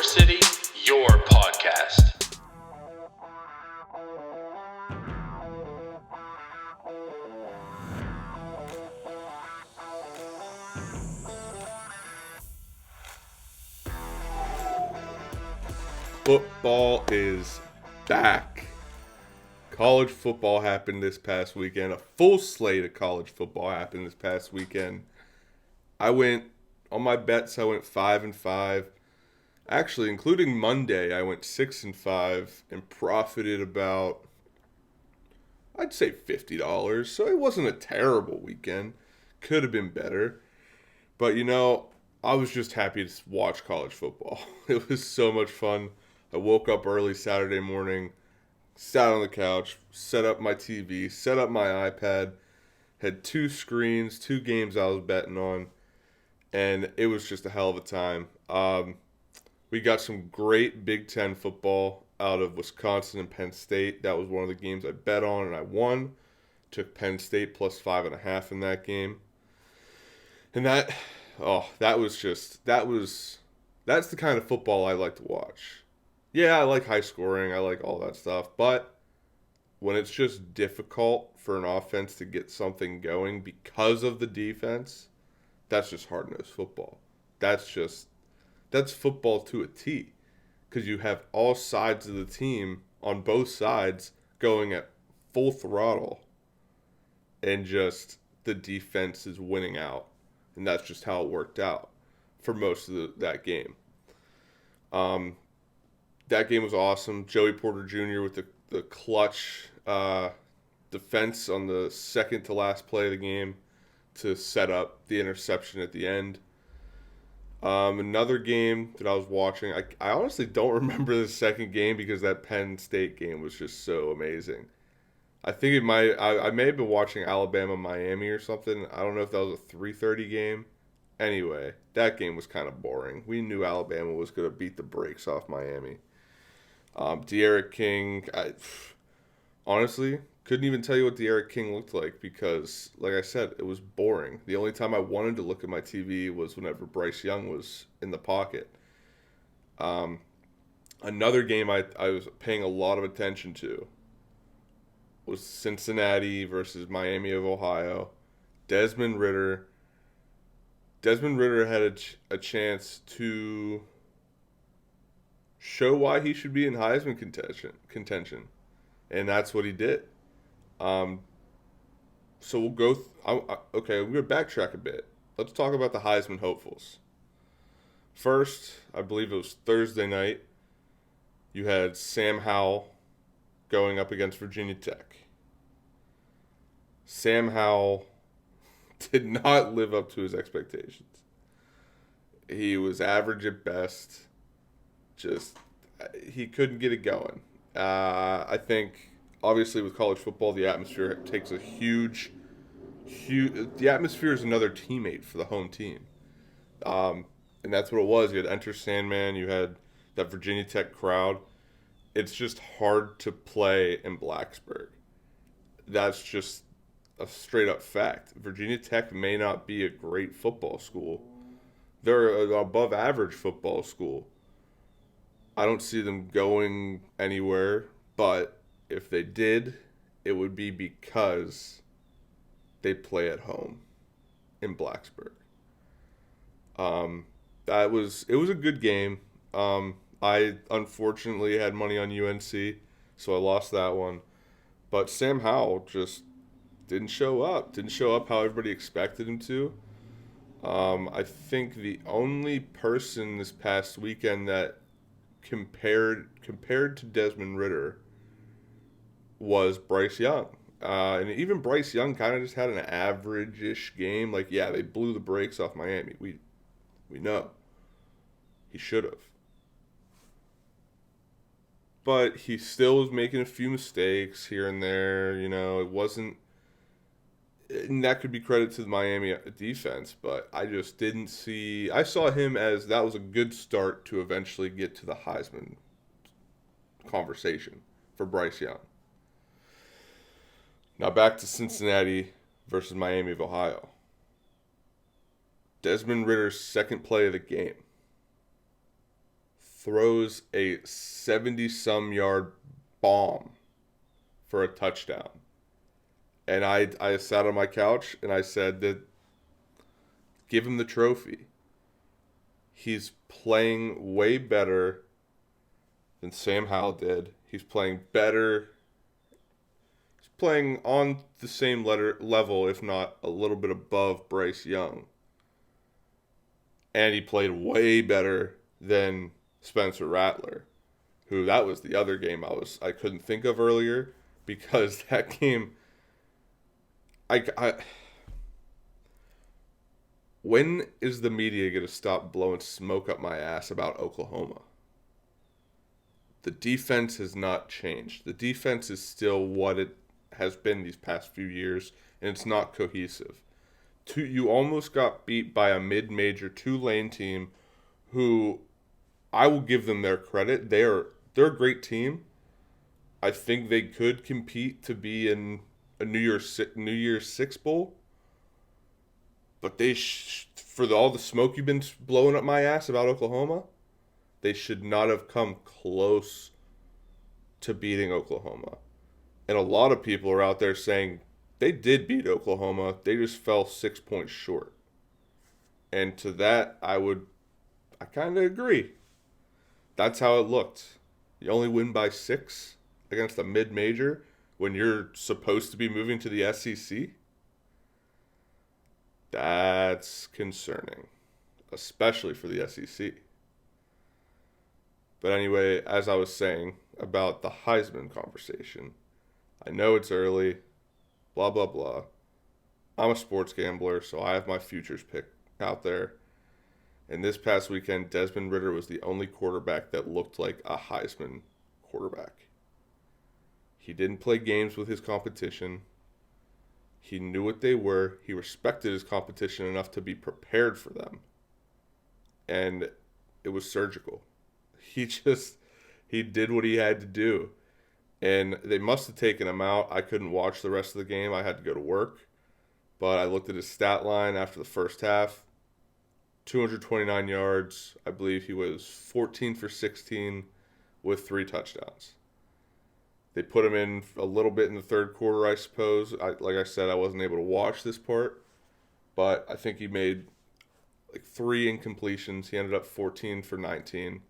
city, your podcast. Football is back. College football happened this past weekend. A full slate of college football happened this past weekend. I went, on my bets, I went 5-5. Actually, including Monday, I went 6-5 and profited about, I'd say $50. So it wasn't a terrible weekend. Could have been better. But, I was just happy to watch college football. It was so much fun. I woke up early Saturday morning, sat on the couch, set up my TV, set up my iPad, had 2 screens, 2 games I was betting on, and it was just a hell of a time. We got some great Big Ten football out of Wisconsin and Penn State. That was one of the games I bet on, and I won. Took Penn State plus 5.5 in that game. And that's the kind of football I like to watch. Yeah, I like high scoring. I like all that stuff. But when it's just difficult for an offense to get something going because of the defense, that's just hard-nosed football. That's football to a T. Because you have all sides of the team on both sides going at full throttle. And just the defense is winning out. And that's just how it worked out for most of that game. That game was awesome. Joey Porter Jr. with the clutch defense on the second to last play of the game to set up the interception at the end. Another game that I was watching, I honestly don't remember the second game because that Penn State game was just so amazing. I think I may have been watching Alabama-Miami or something. I don't know if that was a 3:30 game. Anyway, that game was kind of boring. We knew Alabama was going to beat the brakes off Miami. De'Aaron King, I honestly couldn't even tell you what De'Aaron King looked like because, like I said, it was boring. The only time I wanted to look at my TV was whenever Bryce Young was in the pocket. Another game I was paying a lot of attention to was Cincinnati versus Miami of Ohio. Desmond Ridder had a chance to show why he should be in Heisman contention. And that's what he did. So we'll go... okay, we're going to backtrack a bit. Let's talk about the Heisman hopefuls. First, I believe it was Thursday night, you had Sam Howell going up against Virginia Tech. Sam Howell did not live up to his expectations. He was average at best. He couldn't get it going. I think, obviously, with college football, the atmosphere takes a huge. The atmosphere is another teammate for the home team, and that's what it was. You had Enter Sandman. You had that Virginia Tech crowd. It's just hard to play in Blacksburg. That's just a straight up fact. Virginia Tech may not be a great football school. They're an above average football school. I don't see them going anywhere, but if they did, it would be because they play at home in Blacksburg. It was a good game. I unfortunately had money on UNC, so I lost that one. But Sam Howell just didn't show up. Didn't show up how everybody expected him to. I think the only person this past weekend that compared to Desmond Ridder was Bryce Young. And even Bryce Young kind of just had an average-ish game. Like, yeah, they blew the brakes off Miami. We know. He should have. But he still was making a few mistakes here and there. It wasn't... And that could be credit to the Miami defense, but I just didn't see... I saw him as that was a good start to eventually get to the Heisman conversation for Bryce Young. Now back to Cincinnati versus Miami of Ohio. Desmond Ridder's second play of the game. throws a 70-some yard bomb for a touchdown. And I sat on my couch and I said that give him the trophy. He's playing way better than Sam Howell did. He's playing better. He's playing on the same level, if not a little bit above Bryce Young. And he played way better than Spencer Rattler, who that was the other game I couldn't think of earlier because that game I when is the media going to stop blowing smoke up my ass about Oklahoma? The defense has not changed. The defense is still what it has been these past few years, and it's not cohesive. You almost got beat by a mid-major Tulane team who I will give them their credit. They're a great team. I think they could compete to be in a New Year's Six bowl. But for all the smoke you've been blowing up my ass about Oklahoma, they should not have come close to beating Oklahoma. And a lot of people are out there saying they did beat Oklahoma. They just fell 6 points short. And to that, I kind of agree. That's how it looked. You only win by 6 against a mid-major when you're supposed to be moving to the SEC? That's concerning, especially for the SEC. But anyway, as I was saying about the Heisman conversation, I know it's early, blah, blah, blah. I'm a sports gambler, so I have my futures pick out there. And this past weekend, Desmond Ridder was the only quarterback that looked like a Heisman quarterback. He didn't play games with his competition. He knew what they were. He respected his competition enough to be prepared for them. And it was surgical. He did what he had to do. And they must have taken him out. I couldn't watch the rest of the game. I had to go to work. But I looked at his stat line after the first half. 229 yards. I believe he was 14 for 16 with 3 touchdowns. They put him in a little bit in the third quarter, I suppose. Like I said, I wasn't able to watch this part. But I think he made like 3 incompletions. He ended up 14 for 19.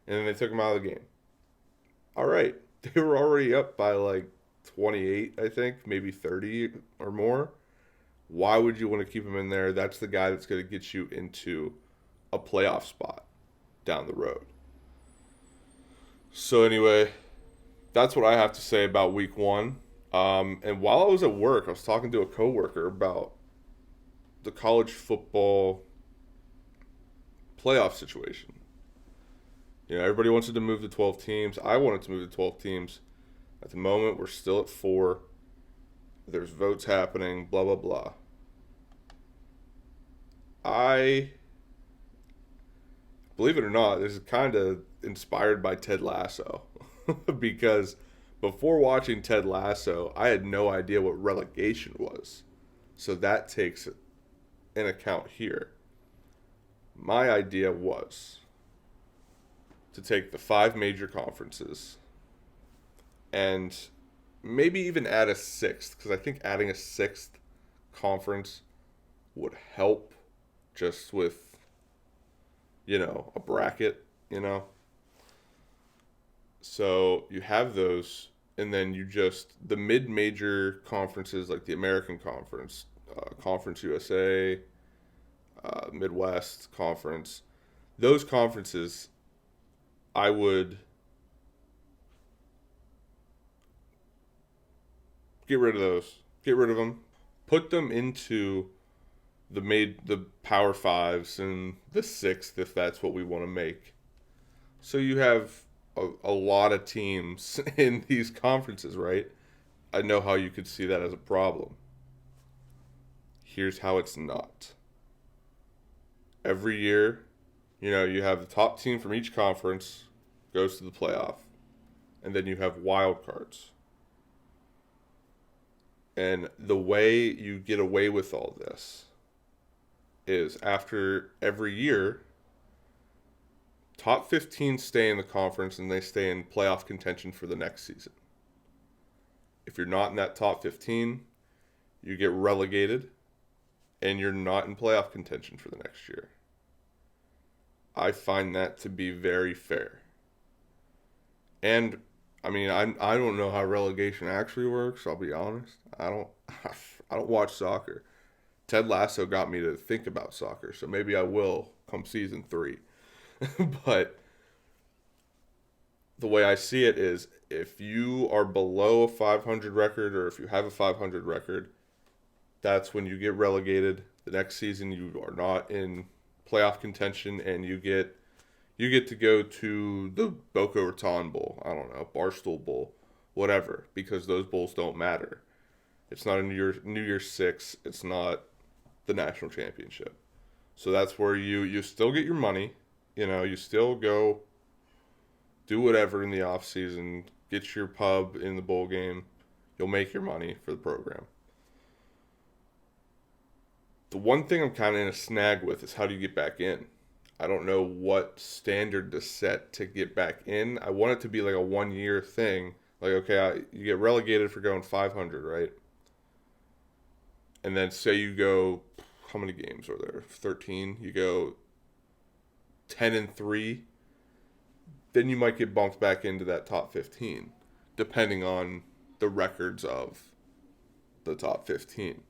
And then they took him out of the game. All right. They were already up by like 28, I think, maybe 30 or more. Why would you want to keep him in there? That's the guy that's going to get you into a playoff spot down the road. So anyway, that's what I have to say about week 1. And while I was at work, I was talking to a coworker about the college football playoff situation. You know, everybody wants it to move to 12 teams. I wanted to move to 12 teams. At the moment, we're still at 4. There's votes happening, blah, blah, blah. Believe it or not, this is kind of inspired by Ted Lasso. Because before watching Ted Lasso, I had no idea what relegation was. So that takes an account here. My idea was to take the 5 major conferences and maybe even add a 6th, because I think adding a 6th conference would help just with, a bracket, So you have those, and then the mid-major conferences like the American Conference, Conference USA, Midwest Conference, those conferences, I would get rid of those. Get rid of them. Put them into the Power Fives and the 6th, if that's what we want to make. So you have a lot of teams in these conferences, right? I know how you could see that as a problem. Here's how it's not. Every year, you have the top team from each conference goes to the playoff. And then you have wild cards. And the way you get away with all this is after every year, top 15 stay in the conference and they stay in playoff contention for the next season. If you're not in that top 15, you get relegated and you're not in playoff contention for the next year. I find that to be very fair. And I mean, I don't know how relegation actually works, I'll be honest. I don't watch soccer. Ted Lasso got me to think about soccer, so maybe I will come season 3. But the way I see it is, if you are below a 500 record or if you have a 500 record, that's when you get relegated. The next season you are not in playoff contention and you get to go to the Boca Raton Bowl, I don't know, Barstool Bowl, whatever, because those bowls don't matter. It's not a New Year's Six. It's not the national championship. So that's where you still get your money. You still go do whatever in the off season, get your pub in the bowl game. You'll make your money for the program. The one thing I'm kind of in a snag with is, how do you get back in? I don't know what standard to set to get back in. I want it to be like a 1-year thing. Like, okay, you get relegated for going 500, right? And then say you go, how many games are there? 13. You go 10-3. Then you might get bumped back into that top 15, depending on the records of the top 15.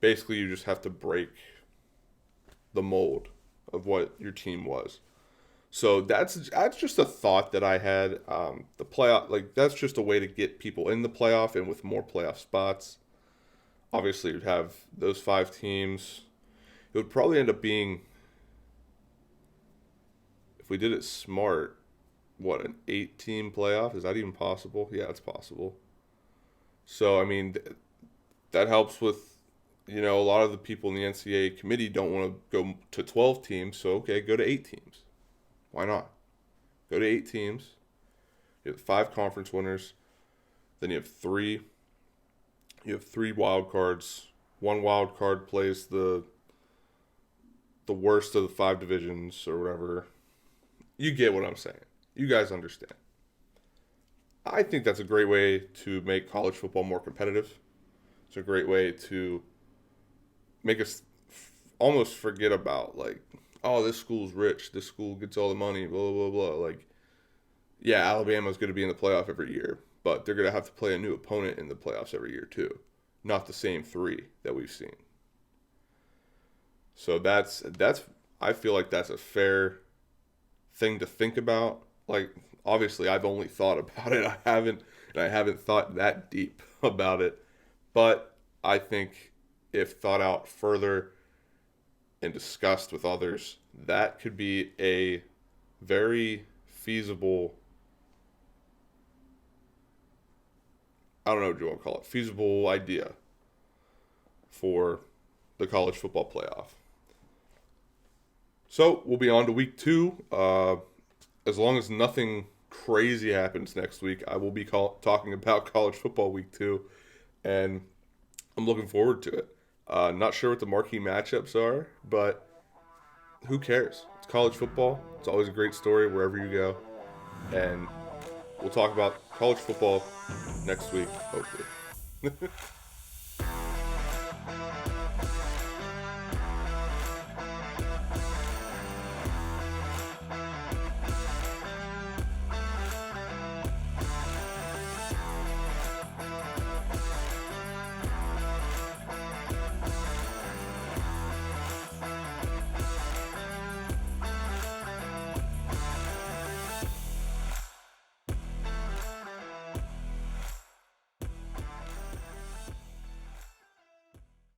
Basically, you just have to break the mold of what your team was. So that's just a thought that I had. The playoff, like, that's just a way to get people in the playoff and with more playoff spots. Obviously, you'd have those 5 teams. It would probably end up being, if we did it smart, an 8-team playoff? Is that even possible? Yeah, it's possible. So, I mean, that helps with, a lot of the people in the NCAA committee don't want to go to 12 teams, so okay, go to 8 teams. Why not? Go to 8 teams. You have 5 conference winners. Then you have 3 wild cards. 1 wild card plays the worst of the 5 divisions or whatever. You get what I'm saying. You guys understand. I think that's a great way to make college football more competitive. It's a great way to make us almost forget about, like, oh, this school's rich, this school gets all the money, blah, blah, blah. Like, yeah, Alabama's going to be in the playoff every year, but they're going to have to play a new opponent in the playoffs every year too. Not the same 3 that we've seen. So that's I feel like that's a fair thing to think about. Like, obviously, I've only thought about it. I haven't thought that deep about it. But I think if thought out further and discussed with others, that could be a very feasible, I don't know what you want to call it, feasible idea for the college football playoff. So we'll be on to week 2. As long as nothing crazy happens next week, I will be talking about college football week 2, and I'm looking forward to it. Not sure what the marquee matchups are, but who cares? It's college football. It's always a great story wherever you go, and we'll talk about college football next week, hopefully.